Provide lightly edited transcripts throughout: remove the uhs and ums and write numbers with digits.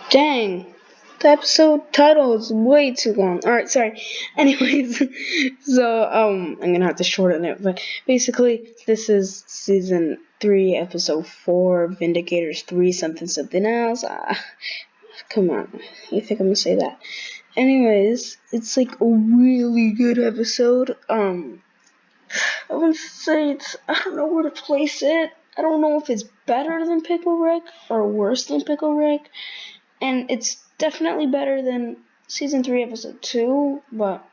Dang, the episode title is way too long. Alright, sorry. Anyways, so I'm gonna have to shorten it, but basically this is season 3, episode 4, Vindicators 3 something else. Come on. You think I'm gonna say that? Anyways, it's like a really good episode. I wouldn't say I don't know where to place it. I don't know if it's better than Pickle Rick or worse than Pickle Rick. And it's definitely better than season 3, episode 2, but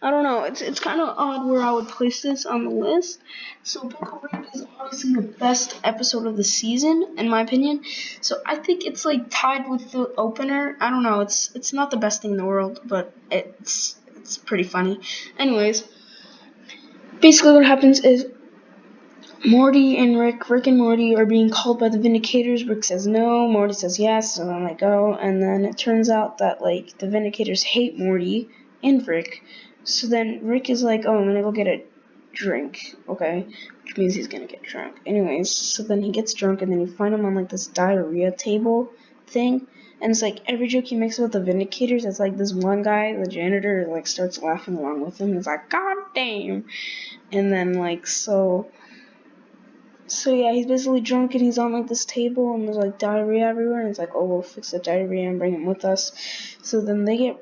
I don't know. It's kind of odd where I would place this on the list. So Pickle Rick is obviously the best episode of the season, in my opinion. So I think it's like tied with the opener. I don't know. It's not the best thing in the world, but it's pretty funny. Anyways, basically what happens is Morty and Rick and Morty are being called by the Vindicators. Rick says no, Morty says yes, so then they go, and then it turns out that, like, the Vindicators hate Morty and Rick. So then Rick is like, oh, I'm gonna go get a drink, okay? Which means he's gonna get drunk. Anyways, so then he gets drunk, and then you find him on, like, this diarrhea table thing. And it's like every joke he makes about the Vindicators, it's like this one guy, the janitor, like starts laughing along with him. He's like, God damn. And then, like, so yeah, he's basically drunk and he's on like this table and there's like diarrhea everywhere and it's like, oh, we'll fix the diarrhea and bring him with us. So then he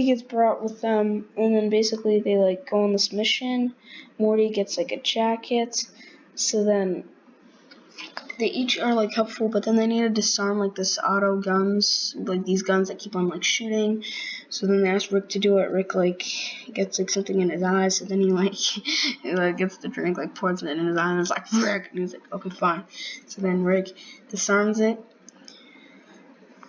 gets brought with them and then basically they like go on this mission. Morty gets like a jacket. So then they each are like helpful, but then they need to disarm like this auto guns, like these guns that keep on like shooting. So then they ask Rick to do it. Rick like gets like something in his eyes, so then he like gets the drink, like pours it in his eye, and it's like Rick, and he's like, okay, fine. So then Rick disarms it.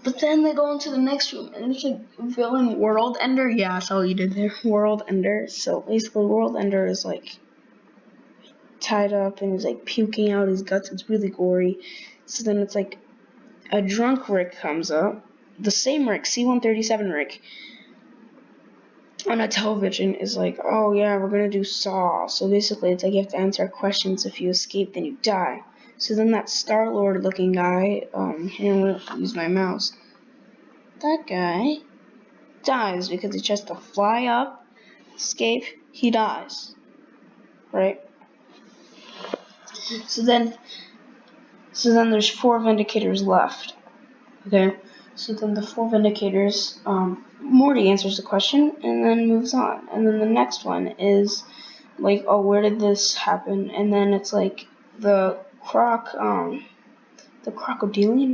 But then they go into the next room, and it's like villain World Ender. Yeah, that's all you did there, World Ender. So basically, World Ender is like tied up and he's like puking out his guts. It's really gory. So then it's like a drunk Rick comes up, the same Rick, C-137 Rick, on a television is like, oh yeah, we're gonna do Saw. So basically it's like you have to answer questions. If you escape, then you die. So then that Star-Lord looking guy, here I'm gonna use my mouse, that guy dies because he tries to fly up, escape, he dies. Right? So then there's 4 Vindicators left. Okay? So then the 4 Vindicators, Morty answers the question and then moves on. And then the next one is like, oh, where did this happen? And then it's like the crocodilian,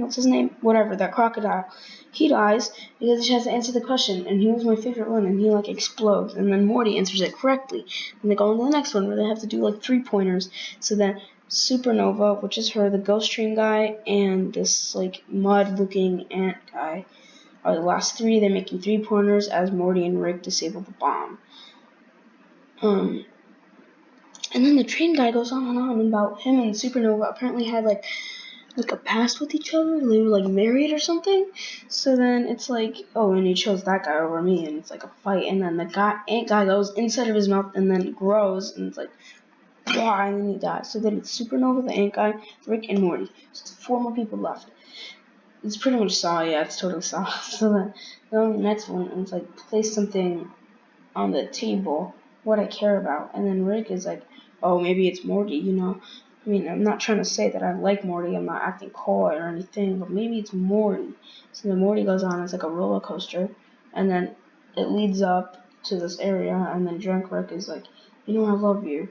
what's his name? Whatever, that crocodile. He dies because he has to answer the question, and he was my favorite one, and he like explodes, and then Morty answers it correctly. And they go on to the next one where they have to do like 3-pointers. So then Supernova, which is her, the ghost train guy, and this like mud-looking ant guy are the last 3. They're making 3-pointers as Morty and Rick disable the bomb. And then the train guy goes on and on about him and Supernova apparently had like a past with each other. They were like married or something. So then it's like, oh, and he chose that guy over me, and it's like a fight. And then the ant guy goes inside of his mouth and then grows, and it's like, blah, and then he dies. So then it's Supernova, the ant guy, Rick, and Morty. So it's 4 more people left. It's pretty much Saw, yeah, it's totally Saw. So then the next one, and it's like, place something on the table, what I care about. And then Rick is like, oh, maybe it's Morty, you know. I mean, I'm not trying to say that I like Morty. I'm not acting coy or anything, but maybe it's Morty. So then Morty goes on. It's like a roller coaster, and then it leads up to this area, and then drunk Rick is like, you know, I love you.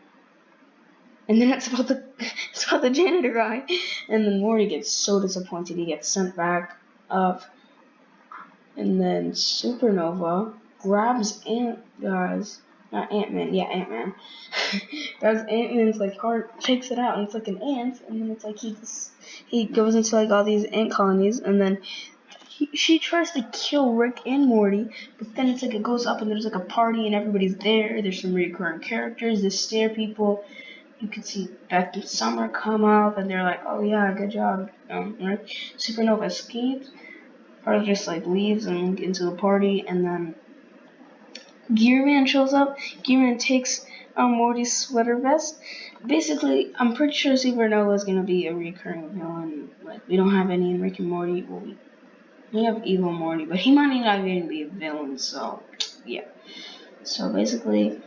And then it's about the janitor guy, and then Morty gets so disappointed. He gets sent back up, and then Supernova grabs Ant-Man, Ant-Man. Grabs Ant-Man's like heart, takes it out, and it's like an ant, and then it's like he goes into like all these ant colonies, and then she tries to kill Rick and Morty, but then it's like it goes up and there's like a party and everybody's there. There's some recurring characters, the Stare people. You can see Beth and Summer come up, and they're like, oh yeah, good job. Right? Supernova escapes, or just like leaves and into the party, and then Gearman shows up. Gearman takes Morty's sweater vest. Basically, I'm pretty sure Supernova is gonna be a recurring villain. Like, we don't have any in Rick and Morty. Well, We have evil Morty, but he might not even be a villain. So yeah. So basically,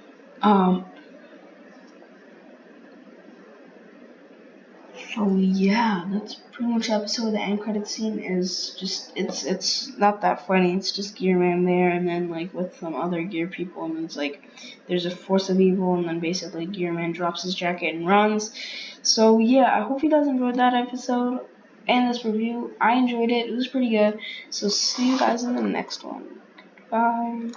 so yeah, that's pretty much the episode. The end credit scene is just it's not that funny. It's just Gear Man there, and then like with some other Gear people, and it's like there's a force of evil, and then basically Gear Man drops his jacket and runs. So yeah, I hope you guys enjoyed that episode and this review. I enjoyed it. It was pretty good. So see you guys in the next one. Bye.